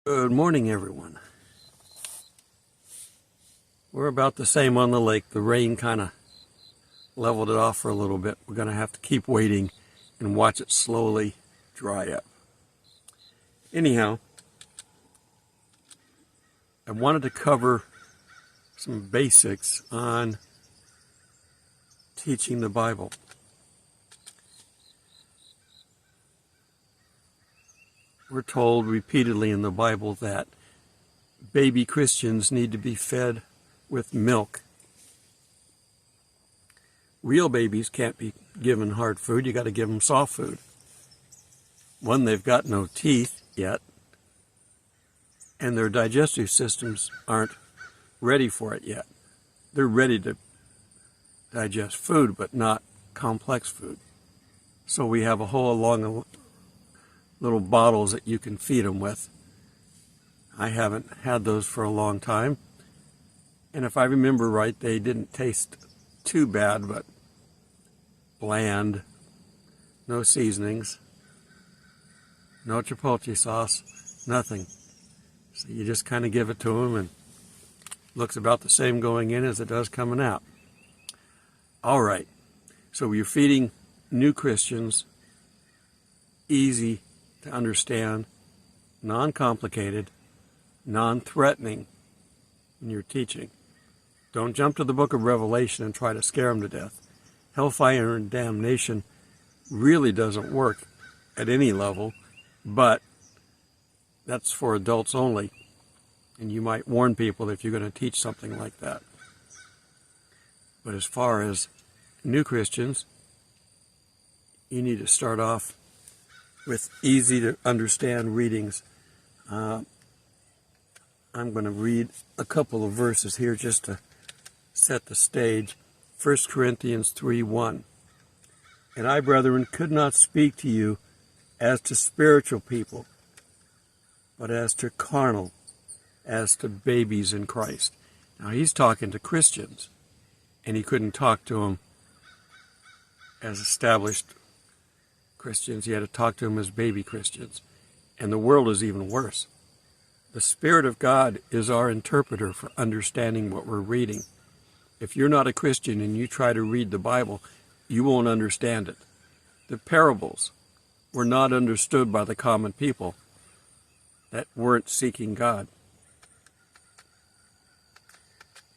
Good morning, everyone. We're about the same on the lake. The rain kind of leveled it off for a little bit. We're going to have to keep waiting and watch it slowly dry up. Anyhow, I wanted to cover some basics on teaching the Bible. We're told repeatedly in the Bible that baby Christians need to be fed with milk. Real babies can't be given hard food. You got to give them soft food. One, they've got no teeth yet, and their digestive systems aren't ready for it yet. They're ready to digest food, but not complex food. So we have a whole long little bottles that you can feed them with. I haven't had those for a long time. And if I remember right, they didn't taste too bad, but bland, no seasonings, no chipotle sauce, nothing. So you just kind of give it to them, and looks about the same going in as it does coming out. All right, so you're feeding new Christians easy to understand, non-complicated, non-threatening in your teaching. Don't jump to the book of Revelation and try to scare them to death. Hellfire and damnation really doesn't work at any level, but that's for adults only. And you might warn people if you're going to teach something like that. But as far as new Christians, you need to start off with easy to understand readings. I'm going to read a couple of verses here just to set the stage. 1 Corinthians 3:1. And I, brethren, could not speak to you as to spiritual people, but as to carnal, as to babies in Christ. Now he's talking to Christians, and he couldn't talk to them as established Christians. He had to talk to them as baby Christians. And the world is even worse. The Spirit of God is our interpreter for understanding what we're reading. If you're not a Christian and you try to read the Bible, you won't understand it. The parables were not understood by the common people that weren't seeking God.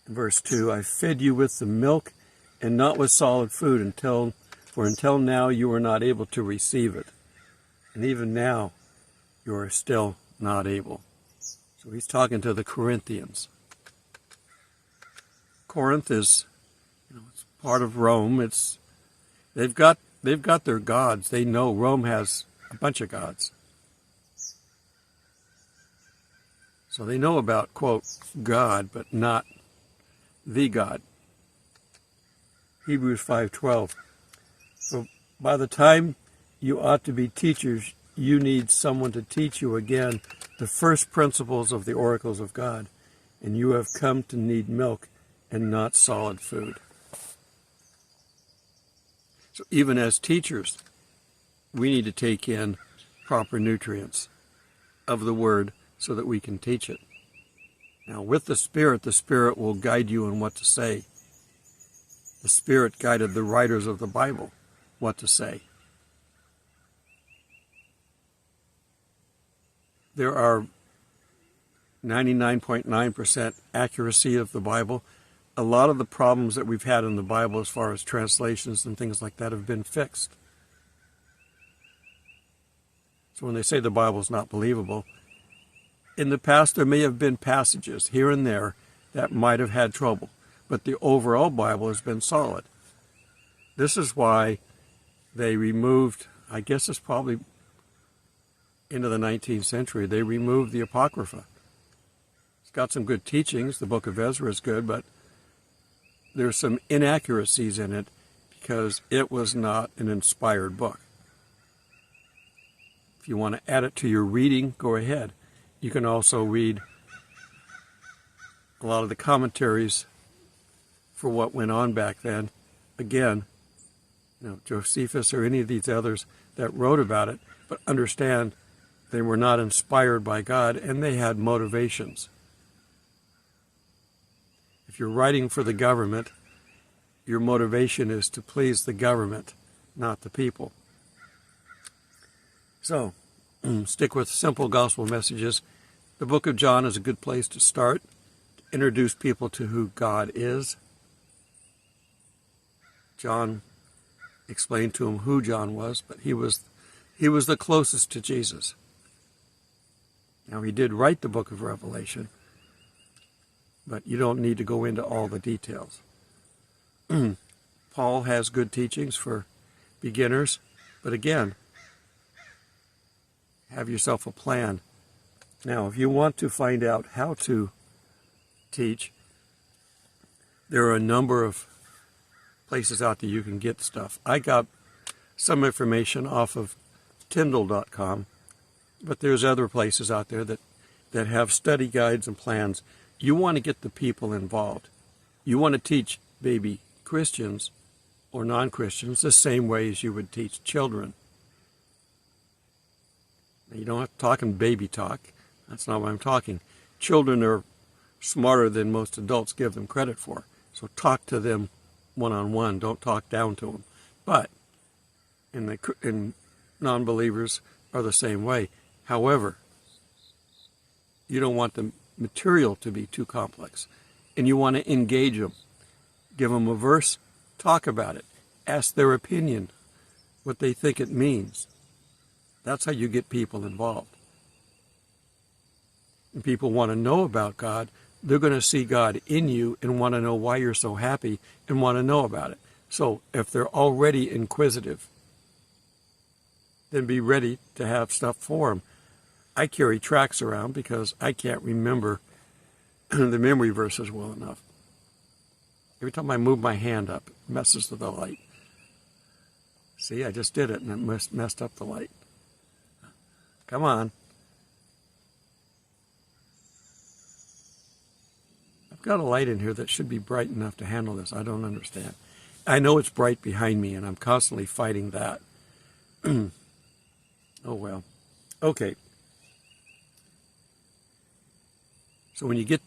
Verse 2, I fed you with the milk and not with solid food until now you are not able to receive it. And even now you are still not able. So he's talking to the Corinthians. Corinth is, it's part of Rome. They've got their gods. They know Rome has a bunch of gods. So they know about, quote, God, but not the God. Hebrews 5:12. So by the time you ought to be teachers, you need someone to teach you again the first principles of the oracles of God, and you have come to need milk and not solid food. So even as teachers, we need to take in proper nutrients of the Word so that we can teach it. Now with the Spirit will guide you in what to say. The Spirit guided the writers of the Bible what to say. There are 99.9% accuracy of the Bible. A lot of the problems that we've had in the Bible as far as translations and things like that have been fixed. So when they say the Bible is not believable, in the past there may have been passages here and there that might have had trouble, but the overall Bible has been solid. This is why they removed, I guess it's probably into the 19th century, they removed the Apocrypha. It's got some good teachings. The book of Ezra is good, but there's some inaccuracies in it because it was not an inspired book. If you want to add it to your reading, go ahead. You can also read a lot of the commentaries for what went on back then. Again, Josephus or any of these others that wrote about it, but understand They were not inspired by God, and they had motivations. If you're writing for the government, your motivation is to please the government, not the people. So, stick with simple gospel messages. The book of John is a good place to start, to introduce people to who God is. John explained to him who John was, but he was the closest to Jesus. Now, he did write the book of Revelation, but you don't need to go into all the details. Paul has good teachings for beginners, but again, have yourself a plan. Now, if you want to find out how to teach, there are a number of places out there you can get stuff. I got some information off of Tyndall.com, but there's other places out there that have study guides and plans. You want to get the people involved. You want to teach baby Christians or non-Christians the same way as you would teach children. You don't have to talk in baby talk. That's not what I'm talking. Children are smarter than most adults give them credit for. So talk to them one-on-one. Don't talk down to them. But in non-believers are the same way. However, you don't want the material to be too complex. And you want to engage them. Give them a verse. Talk about it. Ask their opinion, what they think it means. That's how you get people involved. And people want to know about God. They're going to see God in you and want to know why you're so happy and want to know about it. So if they're already inquisitive, then be ready to have stuff for them. I carry tracts around because I can't remember the memory verses well enough. Every time I move my hand up, it messes with the light. See, I just did it and it messed up the light. Come on. I've got a light in here that should be bright enough to handle this. I don't understand. I know it's bright behind me, and I'm constantly fighting that. Oh, well. Okay. So when you get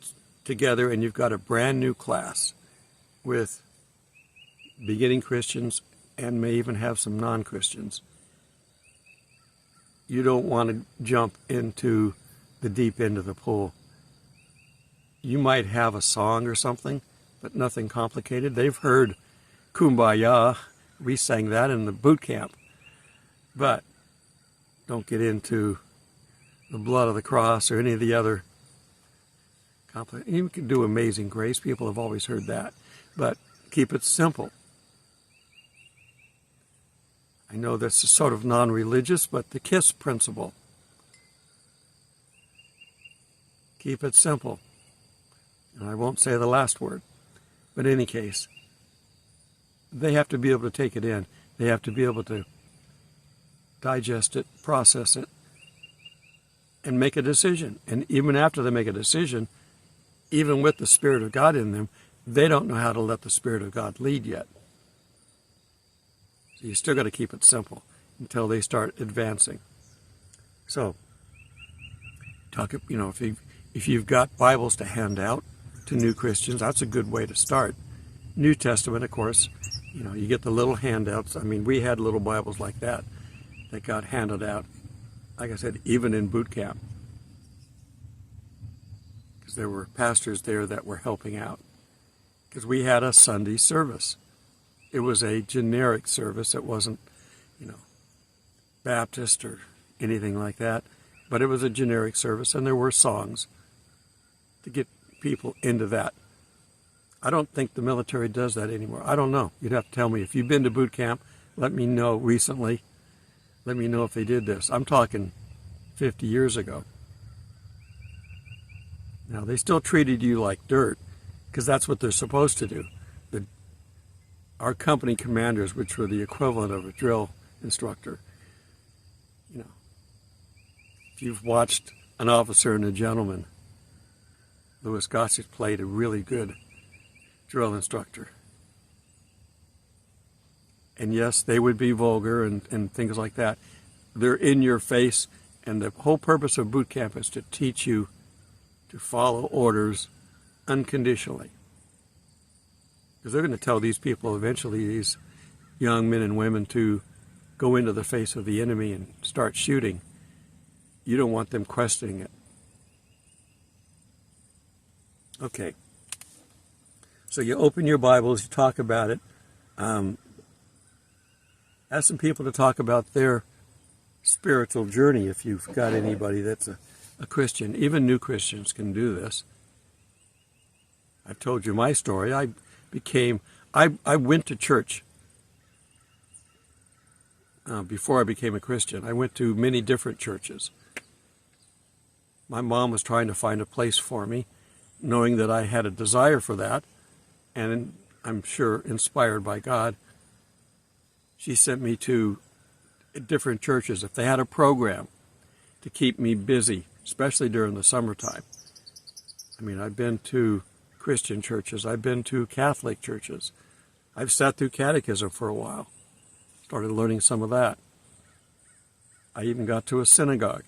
together and you've got a brand new class with beginning Christians and may even have some non-Christians, you don't want to jump into the deep end of the pool. You might have a song or something, but nothing complicated. They've heard Kumbaya. We sang that in the boot camp. But don't get into the blood of the cross or any of the other complicated. You can do Amazing Grace. People have always heard that. But keep it simple. I know this is sort of non-religious, but the KISS principle. Keep it simple. And I won't say the last word. But in any case, they have to be able to take it in. They have to be able to digest it, process it, and make a decision. And even after they make a decision, even with the Spirit of God in them, they don't know how to let the Spirit of God lead yet. So you still got to keep it simple until they start advancing. So, if you've got Bibles to hand out to new Christians, that's a good way to start. New Testament, of course, you get the little handouts. I mean, we had little Bibles like that got handed out, like I said, even in boot camp. Because there were pastors there that were helping out. Because we had a Sunday service. It was a generic service. It wasn't, Baptist or anything like that. But it was a generic service, and there were songs to get people into that. I don't think the military does that anymore. I don't know. You'd have to tell me. If you've been to boot camp, let me know recently. Let me know if they did this. I'm talking 50 years ago. Now, they still treated you like dirt, because that's what they're supposed to do. Our company commanders, which were the equivalent of a drill instructor, if you've watched An Officer and a Gentleman, Louis Gossett played a really good drill instructor. And yes, they would be vulgar and things like that. They're in your face And the whole purpose of boot camp is to teach you to follow orders unconditionally. Because they're going to tell these people eventually, these young men and women, to go into the face of the enemy and start shooting. You don't want them questioning it. Okay. So you open your Bibles, you talk about it. Ask some people to talk about their spiritual journey if you've got anybody that's a Christian. Even new Christians can do this. I've told you my story. I went to church before I became a Christian. I went to many different churches. My mom was trying to find a place for me, knowing that I had a desire for that, and I'm sure inspired by God. She sent me to different churches. If they had a program to keep me busy, especially during the summertime. I mean, I've been to Christian churches. I've been to Catholic churches. I've sat through catechism for a while. Started learning some of that. I even got to a synagogue.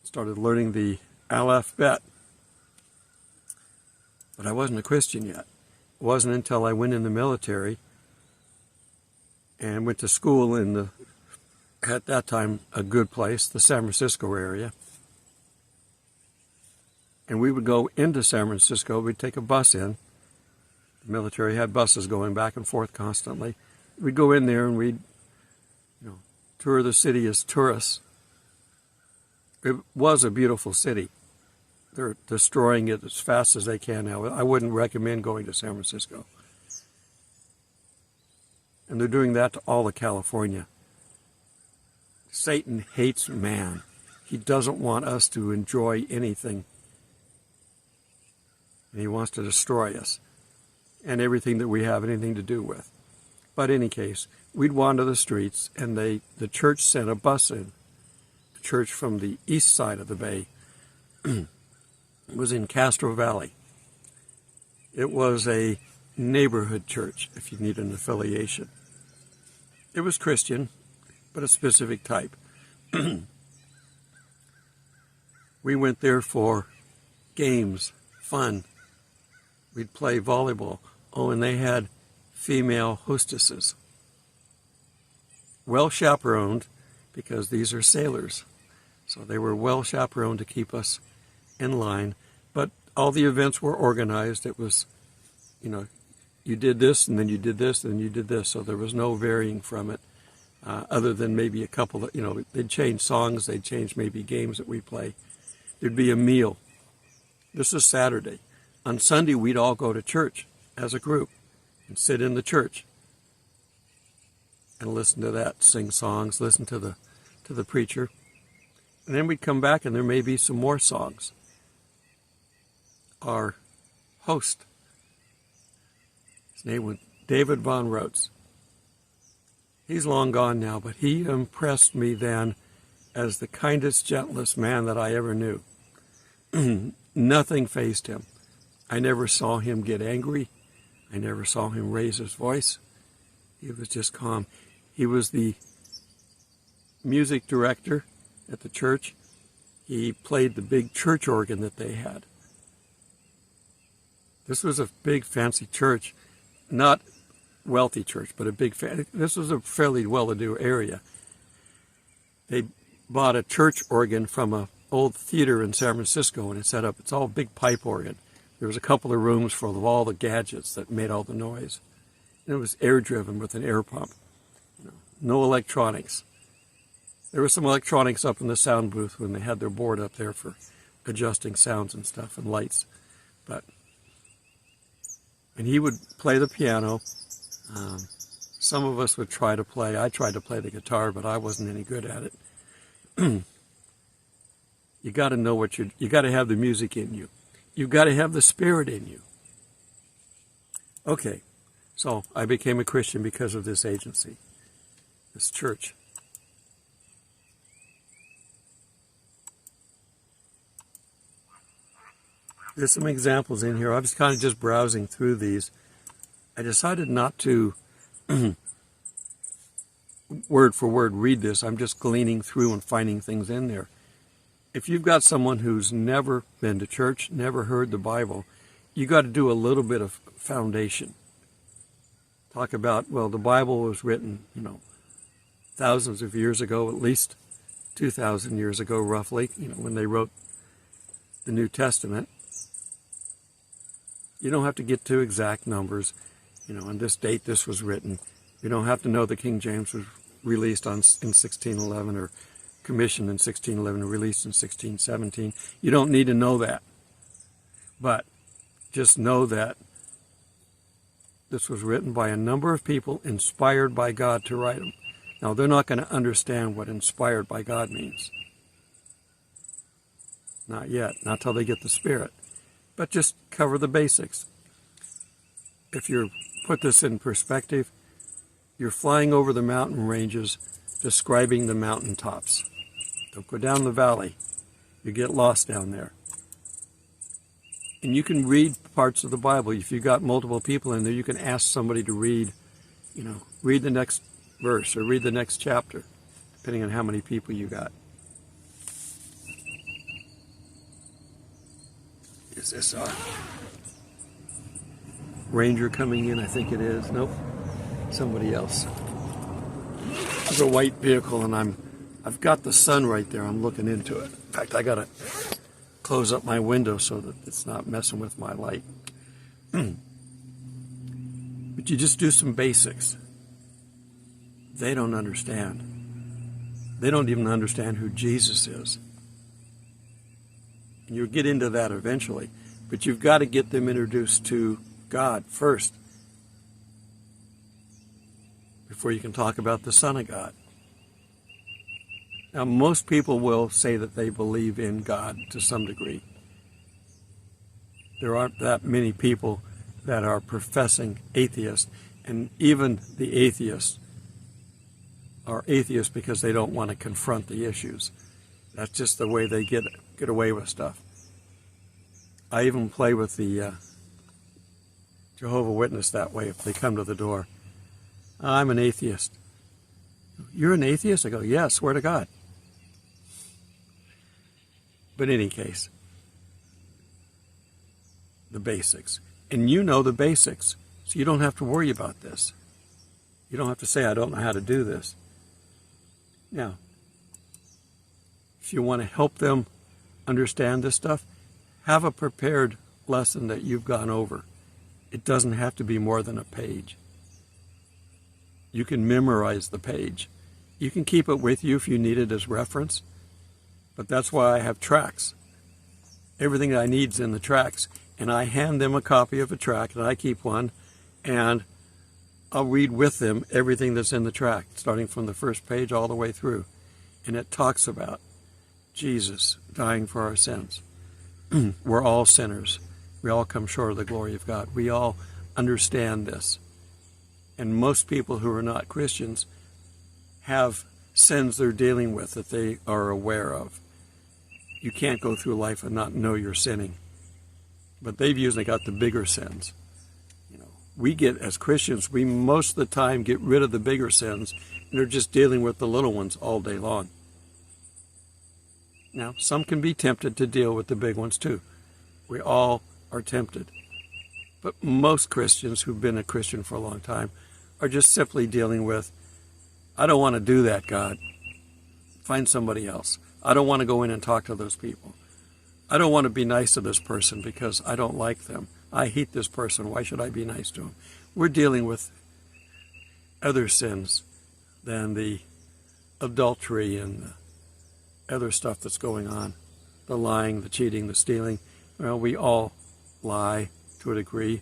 Started learning the alphabet. But I wasn't a Christian yet. It wasn't until I went in the military and went to school in the, at that time, a good place, the San Francisco area. And we would go into San Francisco. We'd take a bus in. The military had buses going back and forth constantly. We'd go in there and we'd, tour the city as tourists. It was a beautiful city. They're destroying it as fast as they can now. I wouldn't recommend going to San Francisco. And they're doing that to all of California. Satan hates man. He doesn't want us to enjoy anything. And he wants to destroy us and everything that we have anything to do with. But in any case, we'd wander the streets, and the church sent a bus in. The church from the east side of the bay was in Castro Valley. It was a neighborhood church, if you need an affiliation. It was Christian, but a specific type. We went there for games, fun. We'd play volleyball. Oh, and they had female hostesses. Well chaperoned, because these are sailors. So they were well chaperoned to keep us in line. But all the events were organized. It was, you did this, and then you did this, and then you did this. So there was no varying from it, other than maybe a couple of, they'd change songs, they'd change maybe games that we play. There'd be a meal. This is Saturday. On Sunday, we'd all go to church as a group and sit in the church and listen to that, sing songs, listen to the preacher. And then we'd come back and there may be some more songs. Our host, his name was David Von Rotz. He's long gone now, but he impressed me then as the kindest, gentlest man that I ever knew. Nothing fazed him. I never saw him get angry. I never saw him raise his voice. He was just calm. He was the music director at the church. He played the big church organ that they had. This was a big fancy church, not wealthy church, but a big this was a fairly well-to-do area. They bought a church organ from an old theater in San Francisco, and it set up, it's all big pipe organ. There was a couple of rooms full of all the gadgets that made all the noise. And it was air-driven with an air pump. No electronics. There was some electronics up in the sound booth when they had their board up there for adjusting sounds and stuff and lights. And he would play the piano. Some of us would try to play. I tried to play the guitar, but I wasn't any good at it. You got to know what you got to have the music in you. You've got to have the Spirit in you. Okay, so I became a Christian because of this agency, this church. There's some examples in here. I was kind of just browsing through these. I decided not to word for word read this. I'm just gleaning through and finding things in there. If you've got someone who's never been to church, never heard the Bible, you got to do a little bit of foundation. Talk about, well, the Bible was written, thousands of years ago, at least 2,000 years ago, roughly, when they wrote the New Testament. You don't have to get to exact numbers. On this date this was written. You don't have to know that King James was released in 1611 or commissioned in 1611 or released in 1617. You don't need to know that. But just know that this was written by a number of people inspired by God to write them. Now, they're not going to understand what inspired by God means. Not yet, not till they get the Spirit. But just cover the basics. If you put this in perspective, you're flying over the mountain ranges, describing the mountaintops. Don't go down the valley. You get lost down there. And you can read parts of the Bible. If you've got multiple people in there, you can ask somebody to read, read the next verse or read the next chapter, depending on how many people you got. Is this a ranger coming in? I think it is. Nope. Somebody else. There's a white vehicle, and I've got the sun right there. I'm looking into it. In fact, I gotta close up my window so that it's not messing with my light. But you just do some basics. They don't understand. They don't even understand who Jesus is. And you'll get into that eventually. But you've got to get them introduced to God first before you can talk about the Son of God. Now, most people will say that they believe in God to some degree. There aren't that many people that are professing atheists, and even the atheists are atheists because they don't want to confront the issues. That's just the way they get away with stuff. I even play with the Jehovah's Witness that way if they come to the door. I'm an atheist. You're an atheist? I go, yeah, swear to God. But in any case, the basics. And you know the basics, so you don't have to worry about this. You don't have to say, I don't know how to do this. Now, if you want to help them understand this stuff, have a prepared lesson that you've gone over. It doesn't have to be more than a page. You can memorize the page. You can keep it with you if you need it as reference, but that's why I have tracts. Everything I need is in the tracts, and I hand them a copy of a tract, and I keep one, and I'll read with them everything that's in the tract, starting from the first page all the way through. And it talks about Jesus dying for our sins. We're all sinners. We all come short of the glory of God. We all understand this. And most people who are not Christians have sins they're dealing with that they are aware of. You can't go through life and not know you're sinning. But they've usually got the bigger sins. We get, as Christians, we most of the time get rid of the bigger sins, and they're just dealing with the little ones all day long. Now, some can be tempted to deal with the big ones too. We all are tempted. But most Christians who've been a Christian for a long time are just simply dealing with, I don't want to do that, God. Find somebody else. I don't want to go in and talk to those people. I don't want to be nice to this person because I don't like them. I hate this person. Why should I be nice to him? We're dealing with other sins than the adultery and the other stuff that's going on. The lying, the cheating, the stealing. Well, we all lie to a degree.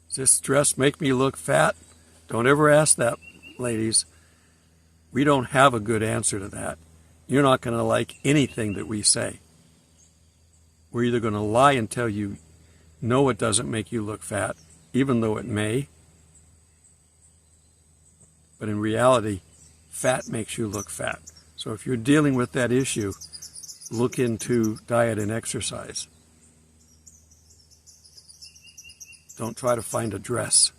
Does this dress make me look fat? Don't ever ask that, ladies. We don't have a good answer to that. You're not going to like anything that we say. We're either going to lie and tell you, no, it doesn't make you look fat, even though it may. But in reality, fat makes you look fat. So if you're dealing with that issue, look into diet and exercise. Don't try to find a dress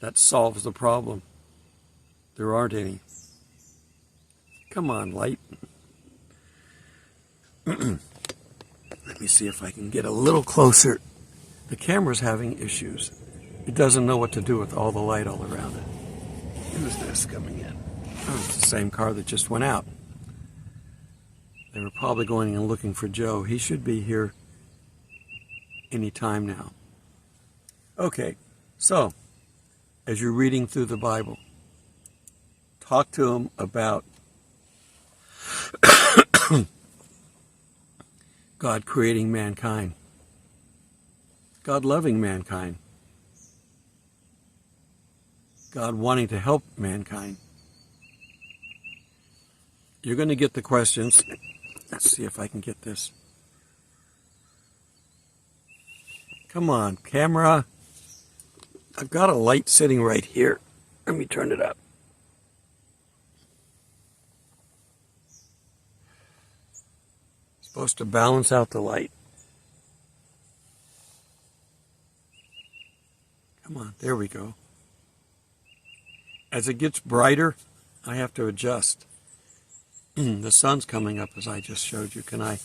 that solves the problem. There aren't any. Come on, light. Let me see if I can get a little closer. The camera's having issues. It doesn't know what to do with all the light all around it. Who's this coming in? Oh, it's the same car that just went out. They were probably going and looking for Joe. He should be here any time now. Okay, so as you're reading through the Bible, talk to him about God creating mankind, God loving mankind, God wanting to help mankind. You're going to get the questions. Let's see if I can get this. Come on, camera. I've got a light sitting right here. Let me turn it up. Supposed to balance out the light. Come on, there we go. As it gets brighter, I have to adjust. The sun's coming up as I just showed you. Can I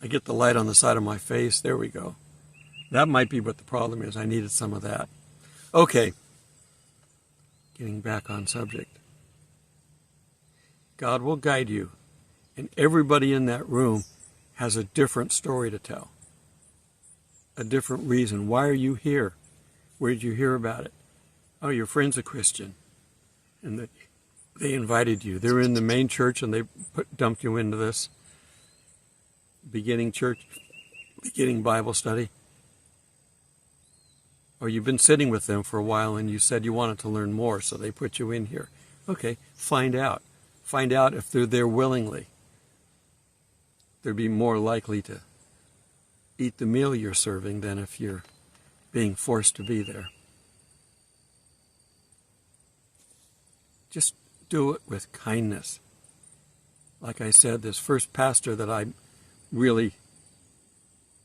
get the light on the side of my face? There we go. That might be what the problem is. I needed some of that. Okay. Getting back on subject. God will guide you. And everybody in that room has a different story to tell. A different reason. Why are you here? Where did you hear about it? Oh, your friend's a Christian. And they invited you. They were in the main church and they dumped you into this beginning Bible study. Or you've been sitting with them for a while and you said you wanted to learn more, so they put you in here. Okay, find out. Find out if they're there willingly. They'd be more likely to eat the meal you're serving than if you're being forced to be there. Just do it with kindness. Like I said, this first pastor that I really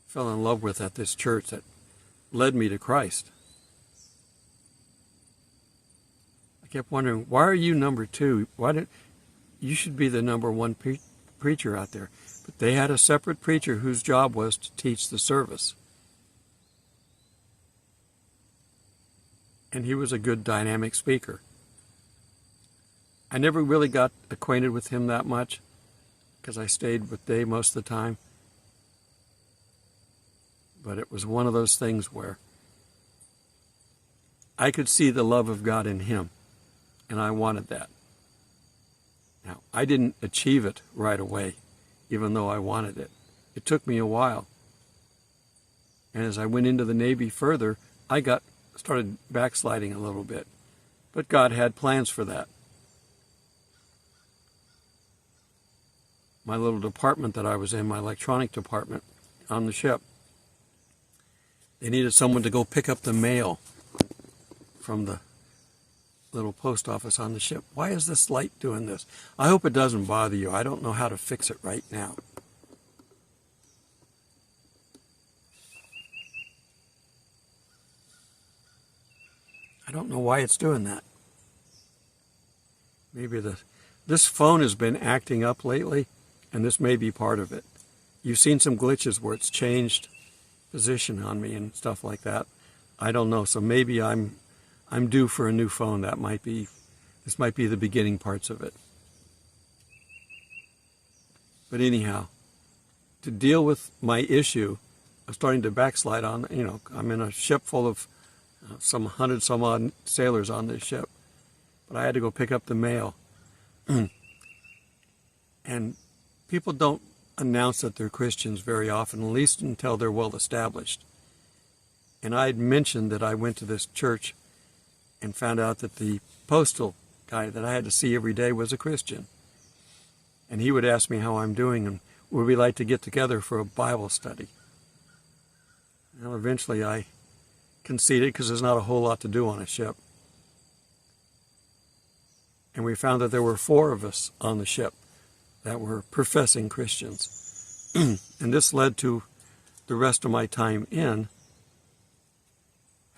fell in love with at this church that led me to Christ. I kept wondering, why are you number two? You should be the number one preacher out there. But they had a separate preacher whose job was to teach the service. And he was a good dynamic speaker. I never really got acquainted with him that much because I stayed with Dave most of the time. But it was one of those things where I could see the love of God in him, and I wanted that. Now, I didn't achieve it right away, even though I wanted it. It took me a while. And as I went into the Navy further, I started backsliding a little bit. But God had plans for that. My little department that I was in, my electronic department on the ship, they needed someone to go pick up the mail from the little post office on the ship. Why is this light doing this? I hope it doesn't bother you. I don't know how to fix it right now. I don't know why it's doing that. Maybe this phone has been acting up lately, and this may be part of it. You've seen some glitches where it's changed position on me and stuff like that. I don't know. So maybe I'm due for a new phone. This might be the beginning parts of it. But anyhow, to deal with my issue of starting to backslide on, I'm in a ship full of some 100 some odd sailors on this ship, but I had to go pick up the mail. And people don't announce that they're Christians very often, at least until they're well established. And I had mentioned that I went to this church and found out that the postal guy that I had to see every day was a Christian. And he would ask me how I'm doing and would we like to get together for a Bible study. Well, eventually I conceded because there's not a whole lot to do on a ship. And we found that there were 4 of us on the ship that were professing Christians. And this led to the rest of my time in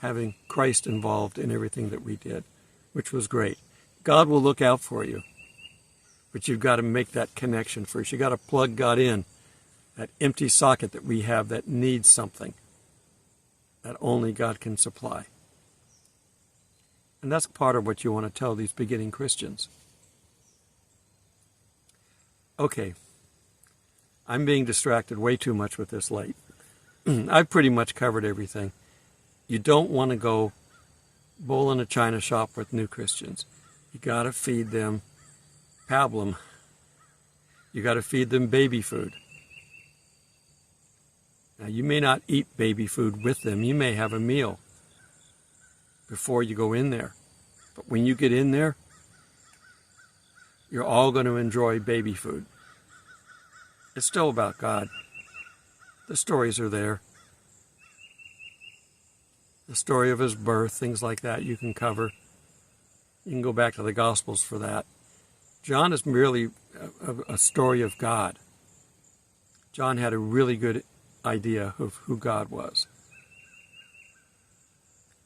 having Christ involved in everything that we did, which was great. God will look out for you, but you've got to make that connection first. You've got to plug God in, that empty socket that we have that needs something that only God can supply. And that's part of what you want to tell these beginning Christians. Okay, I'm being distracted way too much with this light. I've pretty much covered everything. You don't want to go bull in a china shop with new Christians. You got to feed them pablum. You got to feed them baby food. Now, you may not eat baby food with them. You may have a meal before you go in there. But when you get in there, you're all going to enjoy baby food. It's still about God. The stories are there. The story of his birth, things like that you can cover. You can go back to the Gospels for that. John is merely a story of God. John had a really good idea of who God was.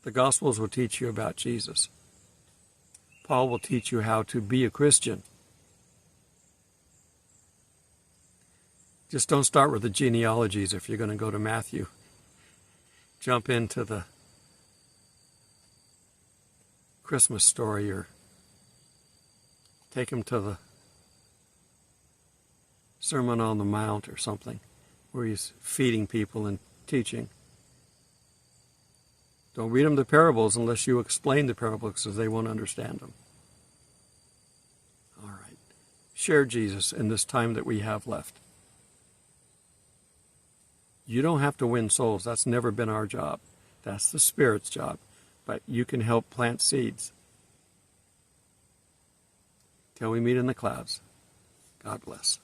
The Gospels will teach you about Jesus. Paul will teach you how to be a Christian. Just don't start with the genealogies if you're going to go to Matthew. Jump into the Christmas story, or take him to the Sermon on the Mount or something, where he's feeding people and teaching. Don't read them the parables unless you explain the parables, because they won't understand them. All right. Share Jesus in this time that we have left. You don't have to win souls. That's never been our job. That's the Spirit's job. But you can help plant seeds. Till we meet in the clouds. God bless.